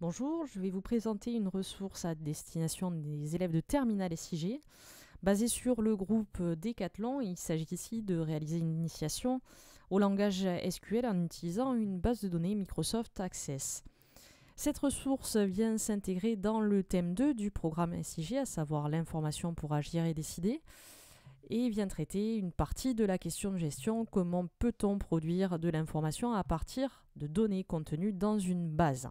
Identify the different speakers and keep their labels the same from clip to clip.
Speaker 1: Bonjour, je vais vous présenter une ressource à destination des élèves de terminale SIG. Basée sur le groupe Decathlon, il s'agit ici de réaliser une initiation au langage SQL en utilisant une base de données Microsoft Access. Cette ressource vient s'intégrer dans le thème 2 du programme SIG, à savoir l'information pour agir et décider, et vient traiter une partie de la question de gestion: comment peut-on produire de l'information à partir de données contenues dans une base.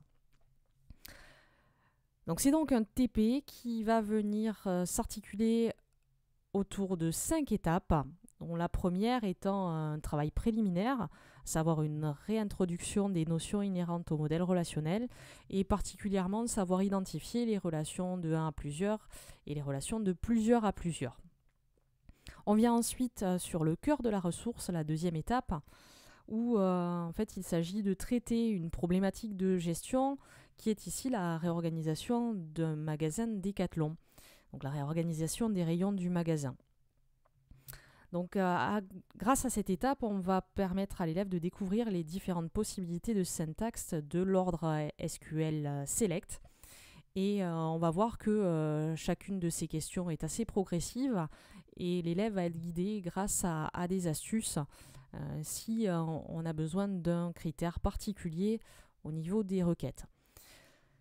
Speaker 1: Donc c'est donc un TP qui va venir s'articuler autour de 5 étapes, dont la première étant un travail préliminaire, à savoir une réintroduction des notions inhérentes au modèle relationnel, et particulièrement savoir identifier les relations de 1 à plusieurs et les relations de plusieurs à plusieurs. On vient ensuite sur le cœur de la ressource, la deuxième étape, où en fait il s'agit de traiter une problématique de gestion qui est ici la réorganisation d'un magasin Decathlon, donc la réorganisation des rayons du magasin. Donc grâce à cette étape, on va permettre à l'élève de découvrir les différentes possibilités de syntaxe de l'ordre SQL Select. Et on va voir que chacune de ces questions est assez progressive et l'élève va être guidé grâce à des astuces si on a besoin d'un critère particulier au niveau des requêtes.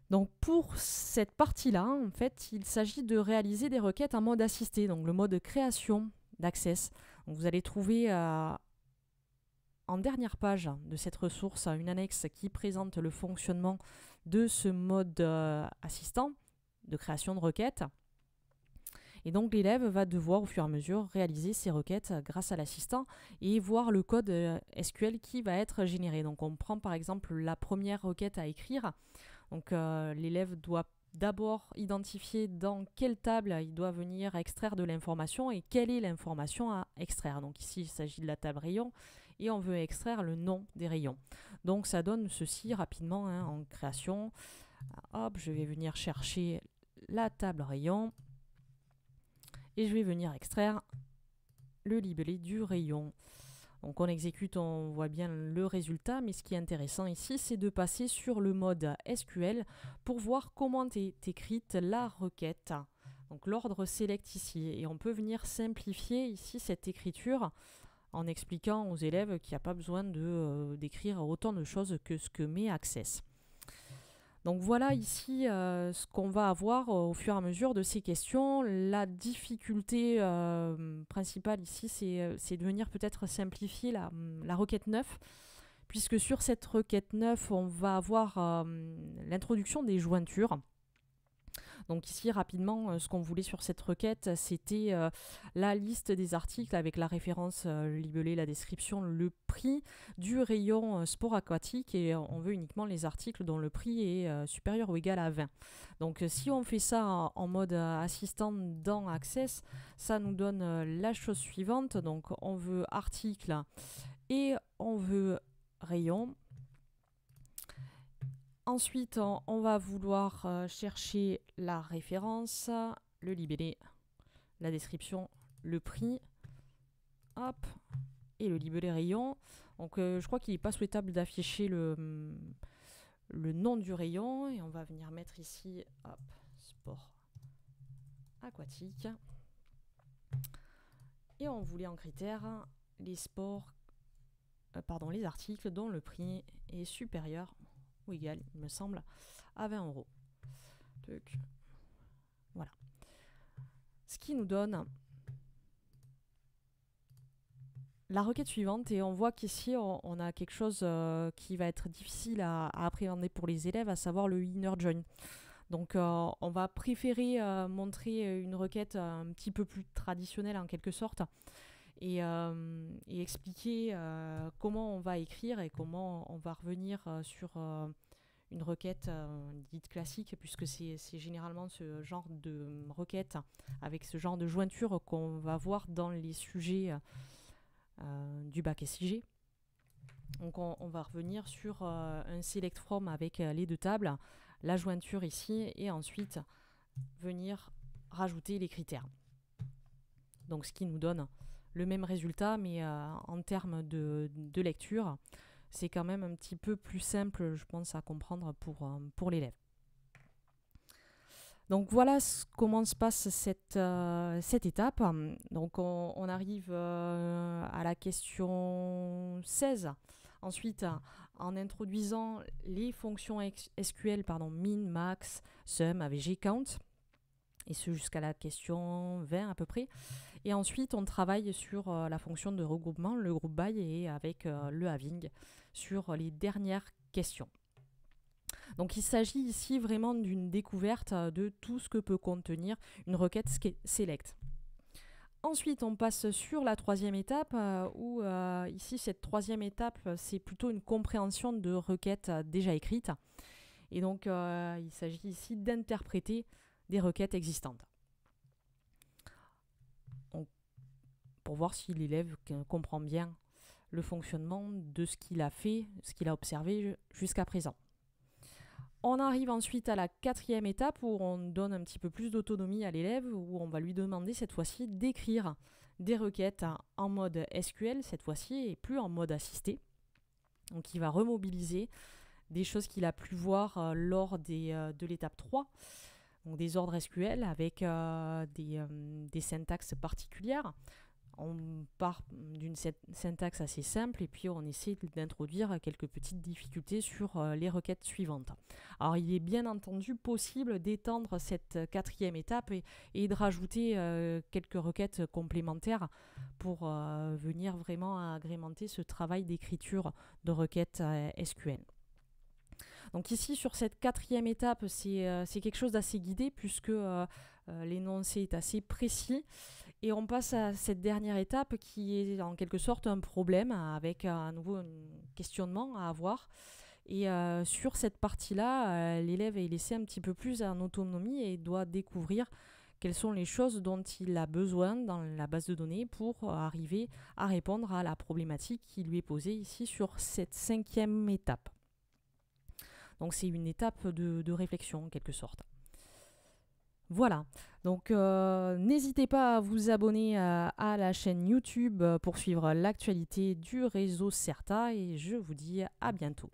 Speaker 1: Donc pour cette partie-là, en fait, il s'agit de réaliser des requêtes en mode assisté, donc le mode création d'Access. Donc vous allez trouver en dernière page de cette ressource une annexe qui présente le fonctionnement de ce mode assistant de création de requêtes. Et donc l'élève va devoir au fur et à mesure réaliser ses requêtes grâce à l'assistant et voir le code SQL qui va être généré. Donc on prend par exemple la première requête à écrire. Donc l'élève doit d'abord identifier dans quelle table il doit venir extraire de l'information et quelle est l'information à extraire. Donc ici il s'agit de la table rayon et on veut extraire le nom des rayons. Donc ça donne ceci rapidement en création. Hop, je vais venir chercher la table rayon et je vais venir extraire le libellé du rayon. Donc on exécute, on voit bien le résultat, mais ce qui est intéressant ici, c'est de passer sur le mode SQL pour voir comment est écrite la requête. Donc l'ordre select ici, et on peut venir simplifier ici cette écriture en expliquant aux élèves qu'il n'y a pas besoin d'écrire autant de choses que ce que met Access. Donc voilà ici ce qu'on va avoir au fur et à mesure de ces questions. La difficulté principale ici, c'est de venir peut-être simplifier la requête 9, puisque sur cette requête 9, on va avoir l'introduction des jointures. Donc ici, rapidement, ce qu'on voulait sur cette requête, c'était la liste des articles avec la référence libellée, la description, le prix du rayon sport aquatique, et on veut uniquement les articles dont le prix est supérieur ou égal à 20. Donc si on fait ça en mode assistant dans Access, ça nous donne la chose suivante. Donc on veut article et on veut rayon. Ensuite, on va vouloir chercher la référence, le libellé, la description, le prix, hop, et le libellé rayon. Donc je crois qu'il n'est pas souhaitable d'afficher le nom du rayon, et on va venir mettre ici, hop, sport aquatique. Et on voulait en critère les les articles dont le prix est supérieur ou égal, il me semble, à 20 €. Voilà. Ce qui nous donne la requête suivante, et on voit qu'ici on a quelque chose qui va être difficile à appréhender pour les élèves, à savoir le inner join. Donc on va préférer montrer une requête un petit peu plus traditionnelle en quelque sorte, et expliquer comment on va écrire et comment on va revenir sur une requête dite classique, puisque c'est généralement ce genre de requête avec ce genre de jointure qu'on va voir dans les sujets du bac SIG. Donc on va revenir sur un select from avec les deux tables, la jointure ici, et ensuite venir rajouter les critères. Donc ce qui nous donne le même résultat, mais en termes de lecture, c'est quand même un petit peu plus simple, je pense, à comprendre pour l'élève. Donc voilà comment se passe cette étape. Donc on arrive à la question 16. Ensuite, en introduisant les fonctions SQL, min, max, sum, AVG, count, et ce jusqu'à la question 20 à peu près. Et ensuite, on travaille sur la fonction de regroupement, le group by, et avec le having sur les dernières questions. Donc il s'agit ici vraiment d'une découverte de tout ce que peut contenir une requête select. Ensuite, on passe sur la troisième étape, où ici, cette troisième étape, c'est plutôt une compréhension de requêtes déjà écrites. Et donc, il s'agit ici d'interpréter des requêtes existantes. Donc, pour voir si l'élève comprend bien le fonctionnement de ce qu'il a fait, ce qu'il a observé jusqu'à présent. On arrive ensuite à la quatrième étape où on donne un petit peu plus d'autonomie à l'élève, où on va lui demander cette fois-ci d'écrire des requêtes en mode SQL cette fois-ci et plus en mode assisté. Donc il va remobiliser des choses qu'il a pu voir lors de l'étape 3, donc des ordres SQL avec des syntaxes particulières. On part d'une syntaxe assez simple et puis on essaie d'introduire quelques petites difficultés sur les requêtes suivantes. Alors il est bien entendu possible d'étendre cette quatrième étape et de rajouter quelques requêtes complémentaires pour venir vraiment agrémenter ce travail d'écriture de requêtes SQL. Donc ici, sur cette quatrième étape, c'est quelque chose d'assez guidé puisque l'énoncé est assez précis. Et on passe à cette dernière étape qui est en quelque sorte un problème avec à nouveau un questionnement à avoir. Et sur cette partie-là, l'élève est laissé un petit peu plus en autonomie et doit découvrir quelles sont les choses dont il a besoin dans la base de données pour arriver à répondre à la problématique qui lui est posée ici sur cette cinquième étape. Donc c'est une étape de réflexion en quelque sorte. Voilà, donc n'hésitez pas à vous abonner à la chaîne YouTube pour suivre l'actualité du réseau CERTA et je vous dis à bientôt.